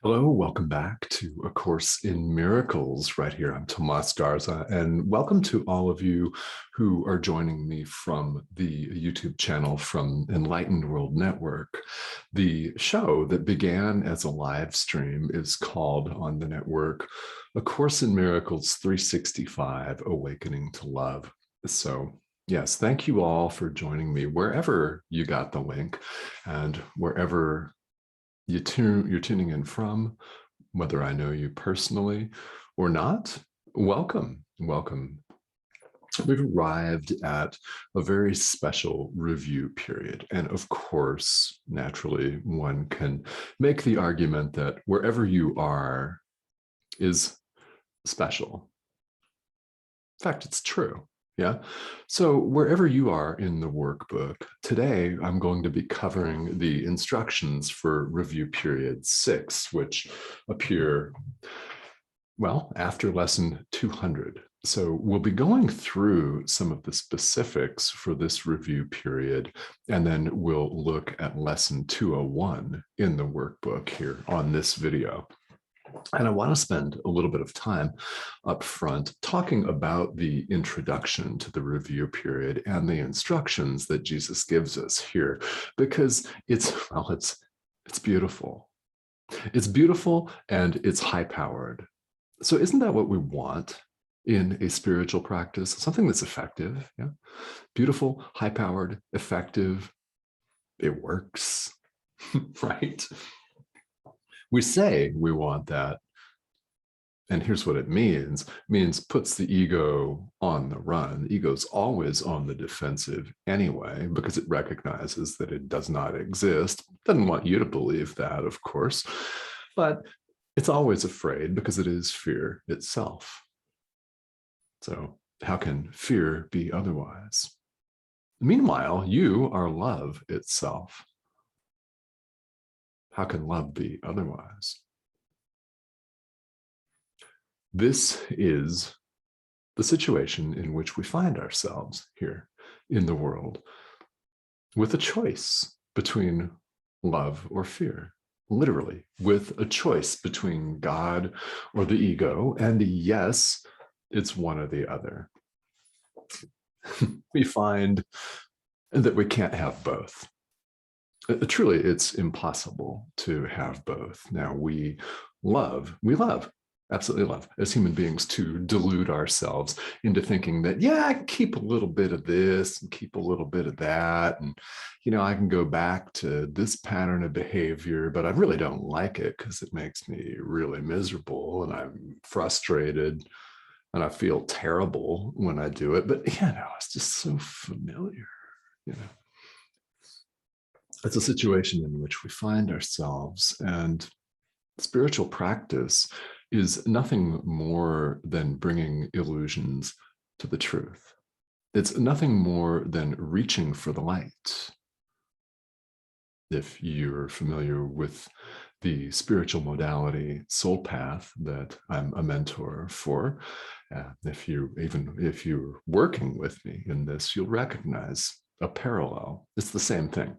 Hello, welcome back to A Course in Miracles right here. I'm Tomas Garza, and welcome to all of you who are joining me from the YouTube channel from Enlightened World Network. The show that began as a live stream is called on the network A Course in Miracles 365, Awakening to Love. So yes, thank you all for joining me wherever you got the link and wherever you're tuning in from, whether I know you personally or not. Welcome. We've arrived at a very special review period. And of course, naturally, one can make the argument that wherever you are is special. In fact, it's true. Yeah. So wherever you are in the workbook, today I'm going to be covering the instructions for review period 6, which appear, well, after lesson 200. So we'll be going through some of the specifics for this review period, and then we'll look at lesson 201 in the workbook here on this video. And I want to spend a little bit of time up front talking about the introduction to the review period and the instructions that Jesus gives us here, because it's beautiful. It's beautiful and it's high-powered. So isn't that what we want in a spiritual practice? Something that's effective, yeah? Beautiful, high-powered, effective. It works, right? We say we want that, and here's what it means. It means puts the ego on the run. The ego's always on the defensive anyway, because it recognizes that it does not exist. Doesn't want you to believe that, of course, but it's always afraid because it is fear itself. So how can fear be otherwise? Meanwhile, you are love itself. How can love be otherwise? This is the situation in which we find ourselves here in the world, with a choice between love or fear, literally, with a choice between God or the ego. And yes, it's one or the other. We find that we can't have both. Truly, it's impossible to have both. Now, we absolutely love as human beings to delude ourselves into thinking that, yeah, I can keep a little bit of this and keep a little bit of that. And, I can go back to this pattern of behavior, but I really don't like it because it makes me really miserable and I'm frustrated and I feel terrible when I do it. But, it's just so familiar, It's a situation in which we find ourselves, and spiritual practice is nothing more than bringing illusions to the truth. It's nothing more than reaching for the light. If you're familiar with the spiritual modality soul path that I'm a mentor for, if you're working with me in this, you'll recognize a parallel. It's the same thing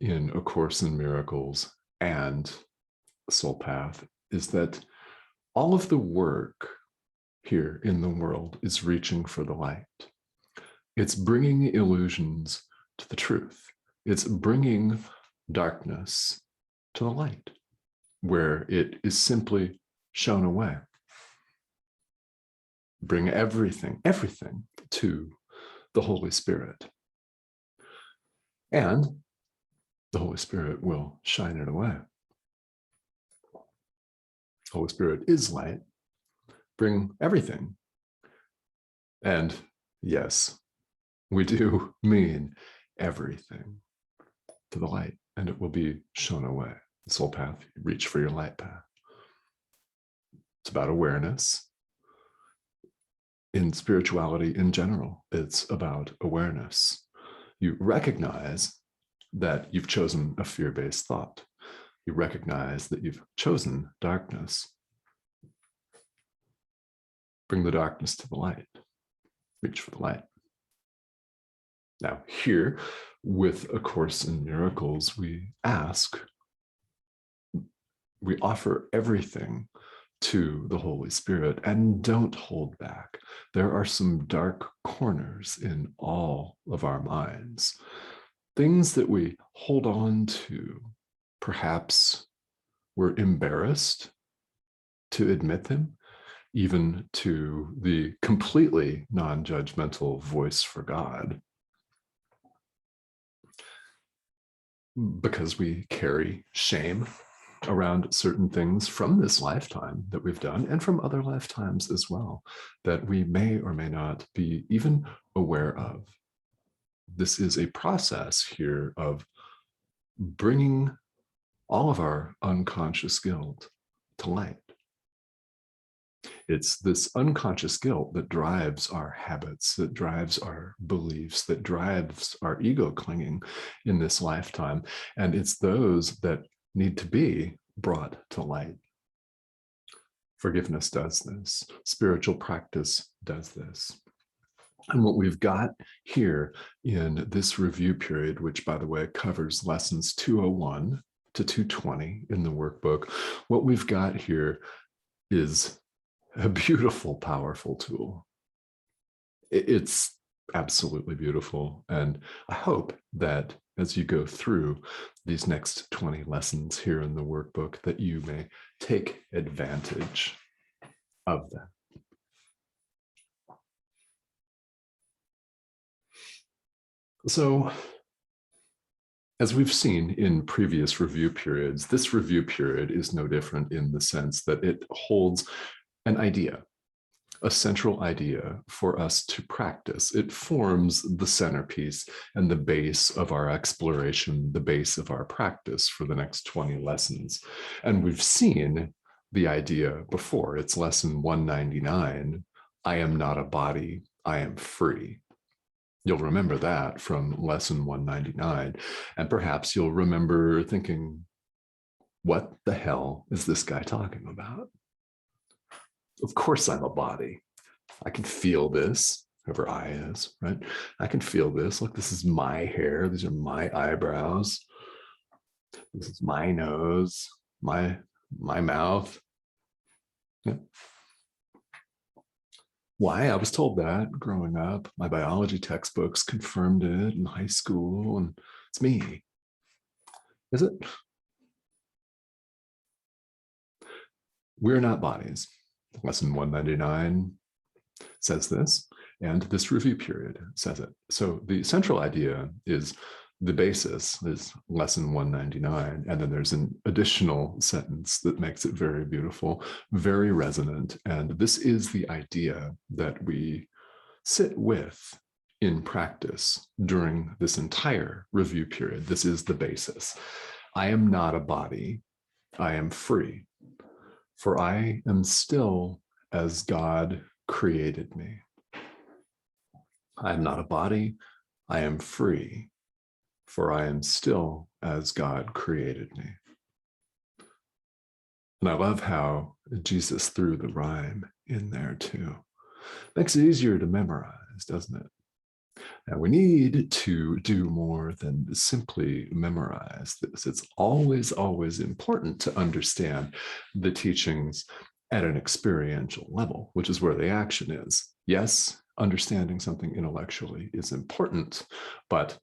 in A Course in Miracles and soul path, is that all of the work here in the world is reaching for the light. It's bringing illusions to the truth. It's bringing darkness to the light, where it is simply shown away. Bring everything to the Holy Spirit. And the Holy Spirit will shine it away. Holy Spirit is light. Bring everything. And yes, we do mean everything to the light, and it will be shown away. The soul path, reach for your light path. It's about awareness. In spirituality in general, it's about awareness. You recognize that you've chosen a fear-based thought. You recognize that you've chosen darkness. Bring the darkness to the light. Reach for the light. Now, here, with A Course in Miracles, we ask, We offer everything to the Holy Spirit and don't hold back. There are some dark corners in all of our minds, things that we hold on to. Perhaps we're embarrassed to admit them, even to the completely non-judgmental voice for God, because we carry shame around certain things from this lifetime that we've done and from other lifetimes as well, that we may or may not be even aware of. This is a process here of bringing all of our unconscious guilt to light. It's this unconscious guilt that drives our habits, that drives our beliefs, that drives our ego clinging in this lifetime. And it's those that need to be brought to light. Forgiveness does this. Spiritual practice does this. And what we've got here in this review period, which, by the way, covers lessons 201 to 220 in the workbook, what we've got here is a beautiful, powerful tool. It's absolutely beautiful. And I hope that as you go through these next 20 lessons here in the workbook, that you may take advantage of that. So, as we've seen in previous review periods, this review period is no different in the sense that it holds an idea, a central idea for us to practice. It forms the centerpiece and the base of our exploration, the base of our practice for the next 20 lessons. And we've seen the idea before. It's lesson 199. I am not a body, I am free. You'll remember that from lesson 199. And perhaps you'll remember thinking, what the hell is this guy talking about? Of course I'm a body. I can feel this, whoever I is, right? I can feel this. Look, this is my hair. These are my eyebrows. This is my nose, my mouth. Yeah. Why? I was told that growing up. My biology textbooks confirmed it in high school, and it's me. Is it? We're not bodies. Lesson 199 says this, and this review period says it. So the central idea is the basis is lesson 199, and then there's an additional sentence that makes it very beautiful, very resonant, and this is the idea that we sit with in practice during this entire review period. This is the basis. I am not a body, I am free, for I am still as God created me. I am not a body, I am free, for I am still as God created me. And I love how Jesus threw the rhyme in there too. Makes it easier to memorize, doesn't it? Now, we need to do more than simply memorize this. It's always, always important to understand the teachings at an experiential level, which is where the action is. Yes, understanding something intellectually is important, but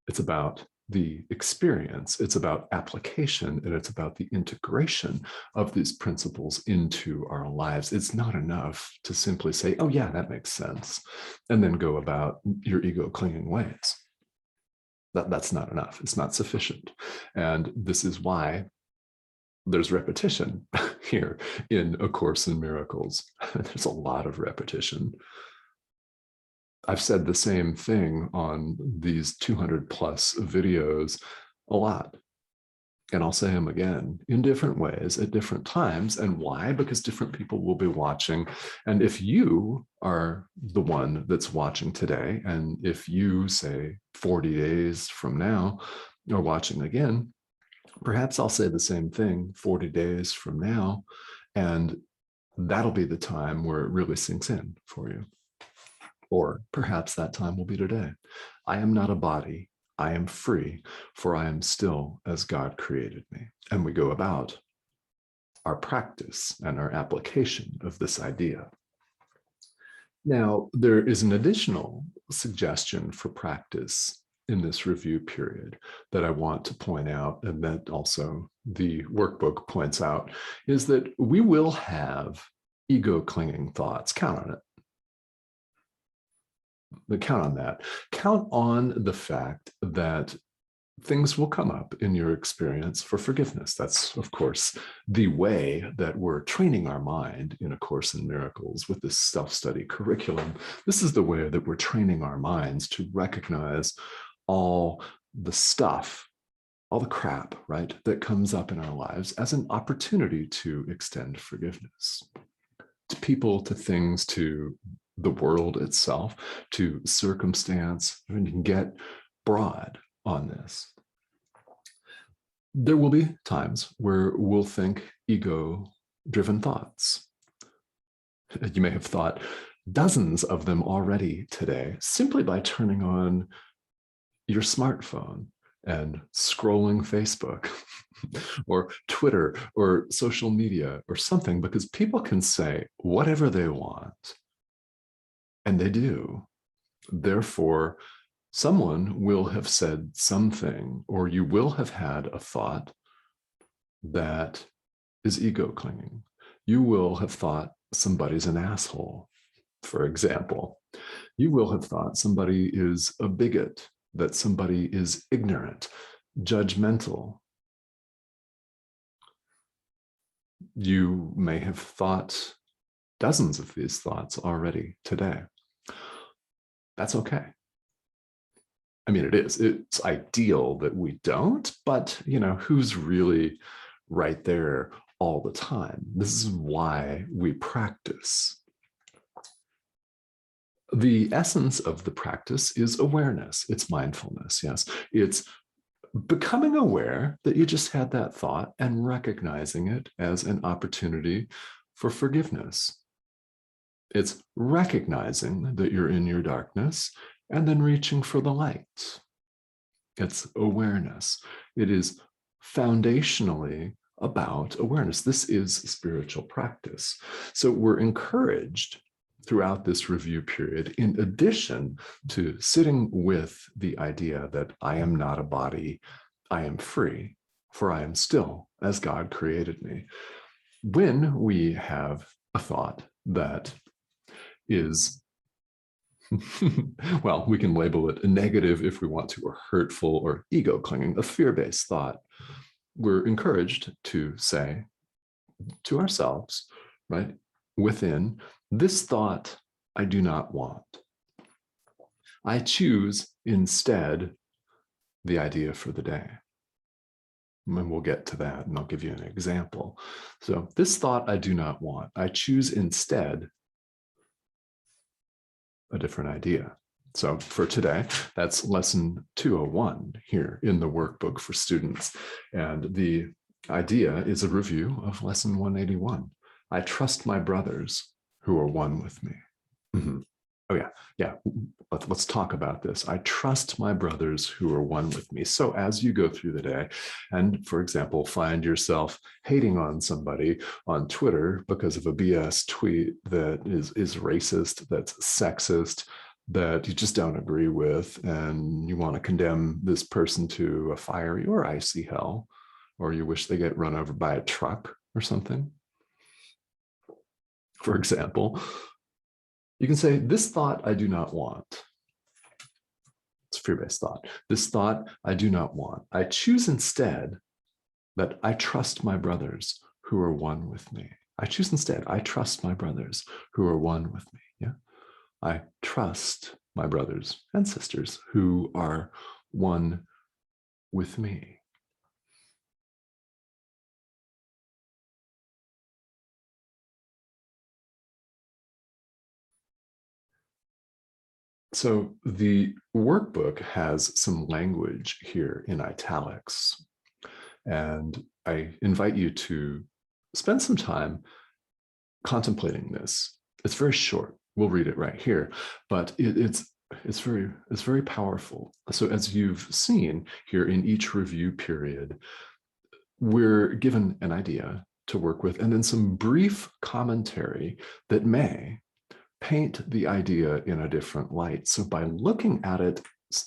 it's about the experience, it's about application, and it's about the integration of these principles into our lives. It's not enough to simply say, oh yeah, that makes sense, and then go about your ego clinging ways. That's not enough. It's not sufficient. And this is why there's repetition here in A Course in Miracles. There's a lot of repetition. I've said the same thing on these 200 plus videos a lot. And I'll say them again in different ways at different times. And why? Because different people will be watching. And if you are the one that's watching today, and if you say 40 days from now are watching again, perhaps I'll say the same thing 40 days from now. And that'll be the time where it really sinks in for you. Or perhaps that time will be today. I am not a body, I am free, for I am still as God created me. And we go about our practice and our application of this idea. Now, there is an additional suggestion for practice in this review period that I want to point out, and that also the workbook points out, is that we will have ego-clinging thoughts. Count on it. But count on that. Count on the fact that things will come up in your experience for forgiveness. That's, of course, the way that we're training our mind in A Course in Miracles with this self-study curriculum. This is the way that we're training our minds to recognize all the stuff, all the crap, right, that comes up in our lives as an opportunity to extend forgiveness to people, to things, to the world itself, to circumstance. I mean, you can get broad on this. There will be times where we'll think ego-driven thoughts. You may have thought dozens of them already today, simply by turning on your smartphone and scrolling Facebook or Twitter or social media or something, because people can say whatever they want, and they do. Therefore, someone will have said something, or you will have had a thought that is ego clinging. You will have thought somebody's an asshole, for example. You will have thought somebody is a bigot, that somebody is ignorant, judgmental. You may have thought dozens of these thoughts already today. That's okay. I mean, it's ideal that we don't, but who's really right there all the time? This is why we practice. The essence of the practice is awareness. It's mindfulness, yes. It's becoming aware that you just had that thought and recognizing it as an opportunity for forgiveness. It's recognizing that you're in your darkness and then reaching for the light. It's awareness. It is foundationally about awareness. This is spiritual practice. So we're encouraged throughout this review period, in addition to sitting with the idea that I am not a body, I am free, for I am still as God created me. When we have a thought that is, well, we can label it a negative if we want to, or hurtful, or ego clinging, a fear-based thought, we're encouraged to say to ourselves, right, within, this thought I do not want. I choose instead the idea for the day. And we'll get to that, and I'll give you an example. So this thought I do not want. I choose instead a different idea. So for today, that's lesson 201 here in the workbook for students. And the idea is a review of lesson 181. I trust my brothers who are one with me. Mm-hmm. Oh yeah. Let's talk about this. I trust my brothers who are one with me. So as you go through the day and, for example, find yourself hating on somebody on Twitter because of a BS tweet that is racist, that's sexist, that you just don't agree with, and you want to condemn this person to a fiery or icy hell, or you wish they get run over by a truck or something, for example, you can say, this thought I do not want. It's a fear-based thought. This thought I do not want. I choose instead that I trust my brothers who are one with me. I choose instead, I trust my brothers who are one with me. Yeah, I trust my brothers and sisters who are one with me. So the workbook has some language here in italics, and I invite you to spend some time contemplating this. It's very short. We'll read it right here, but it's it's very powerful. So as you've seen here in each review period, we're given an idea to work with and then some brief commentary that may paint the idea in a different light. So by looking at it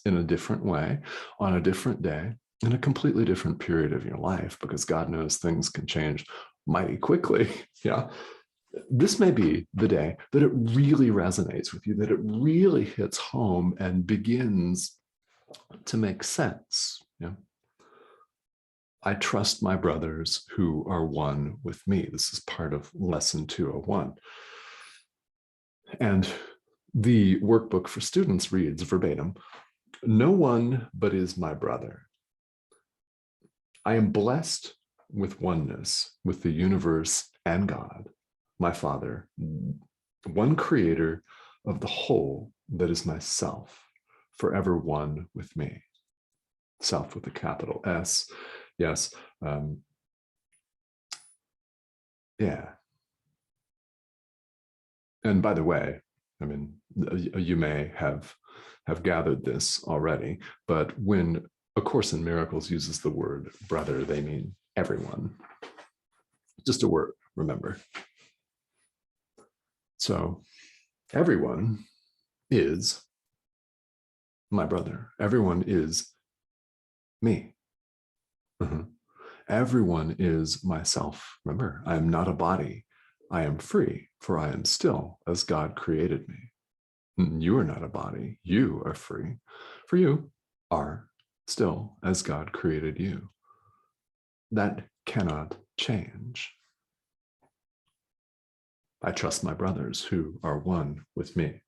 in a different way, on a different day, in a completely different period of your life, because God knows things can change mighty quickly. Yeah. This may be the day that it really resonates with you, that it really hits home and begins to make sense. Yeah. I trust my brothers who are one with me. This is part of lesson 201. And the workbook for students reads verbatim, "No one but is my brother. I am blessed with oneness with the universe and God, my Father, one creator of the whole that is myself, forever one with me." Self with a capital S. Yes. Yeah. And by the way, I mean, you may have gathered this already, but when A Course in Miracles uses the word brother, they mean everyone. Just a word, remember. So everyone is my brother. Everyone is me. Everyone is myself. Remember, I am not a body. I am free, for I am still as God created me. You are not a body. You are free, for you are still as God created you. That cannot change. I trust my brothers who are one with me.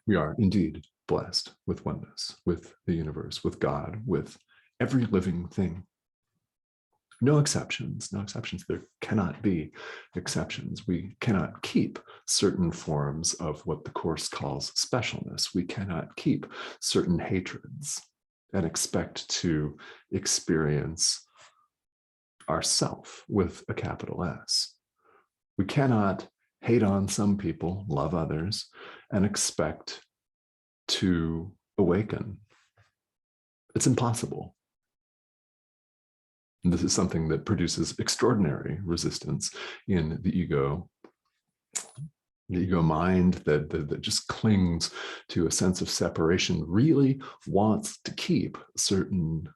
We are indeed blessed with oneness, with the universe, with God, with every living thing. No exceptions, no exceptions. There cannot be exceptions. We cannot keep certain forms of what the Course calls specialness. We cannot keep certain hatreds and expect to experience ourself with a capital S. We cannot hate on some people, love others, and expect to awaken. It's impossible. And this is something that produces extraordinary resistance in the ego mind that just clings to a sense of separation, really wants to keep certain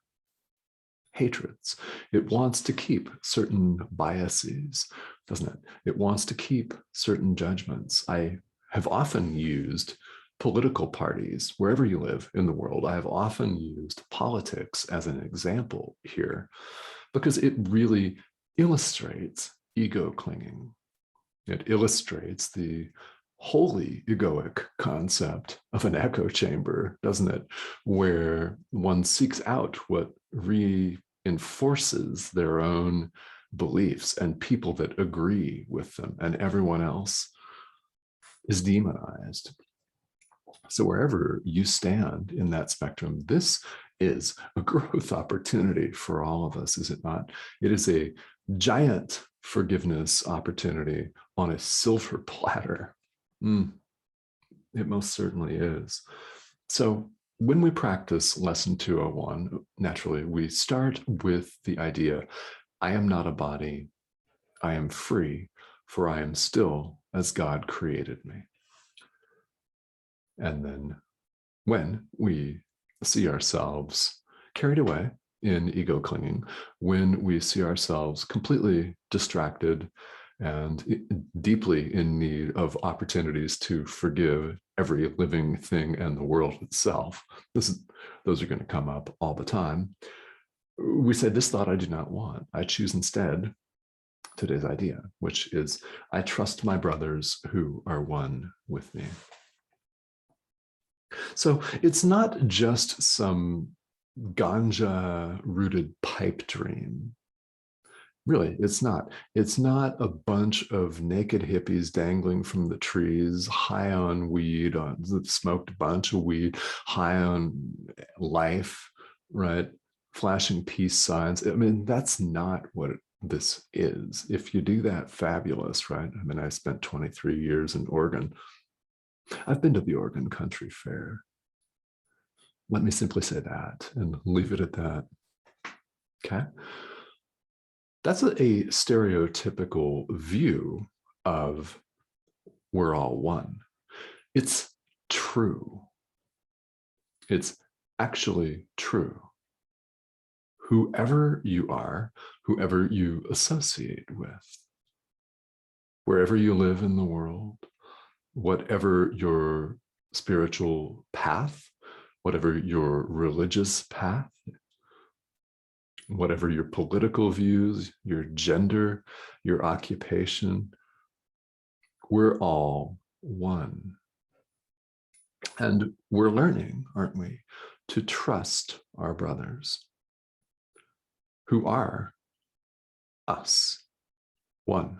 hatreds. It wants to keep certain biases, doesn't it? It wants to keep certain judgments. I have often used political parties, wherever you live in the world. I have often used politics as an example here, because it really illustrates ego clinging. It illustrates the wholly egoic concept of an echo chamber, doesn't it? Where one seeks out what reinforces their own beliefs and people that agree with them, and everyone else is demonized. So wherever you stand in that spectrum, this is a growth opportunity for all of us, is it not? It is a giant forgiveness opportunity on a silver platter. It most certainly is. So when we practice lesson 201, naturally, we start with the idea, I am not a body, I am free, for I am still as God created me. And then when we see ourselves carried away in ego clinging, when we see ourselves completely distracted and deeply in need of opportunities to forgive every living thing and the world itself, those are going to come up all the time. We say, this thought I do not want. I choose instead today's idea, which is, I trust my brothers who are one with me. So it's not just some ganja-rooted pipe dream. Really, it's not. It's not a bunch of naked hippies dangling from the trees, high on weed, smoked a bunch of weed, high on life, right? Flashing peace signs. I mean, that's not what this is. If you do that, fabulous, right? I mean, I spent 23 years in Oregon. I've been to the Oregon Country Fair. Let me simply say that and leave it at that. Okay. That's a stereotypical view of we're all one. It's true. It's actually true. Whoever you are, whoever you associate with, wherever you live in the world, whatever your spiritual path, whatever your religious path, whatever your political views, your gender, your occupation, we're all one. And we're learning, aren't we, to trust our brothers who are us, one.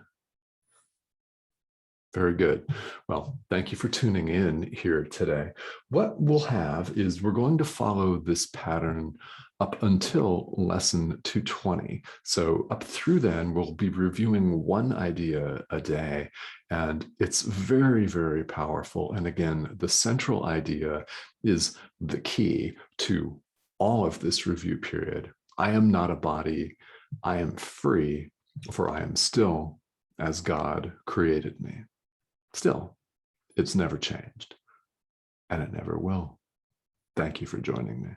Very good. Well, thank you for tuning in here today. What we'll have is we're going to follow this pattern up until lesson 220. So up through then, we'll be reviewing one idea a day, and it's very, very powerful. And again, the central idea is the key to all of this review period. I am not a body. I am free, for I am still as God created me. Still, it's never changed, and it never will. Thank you for joining me.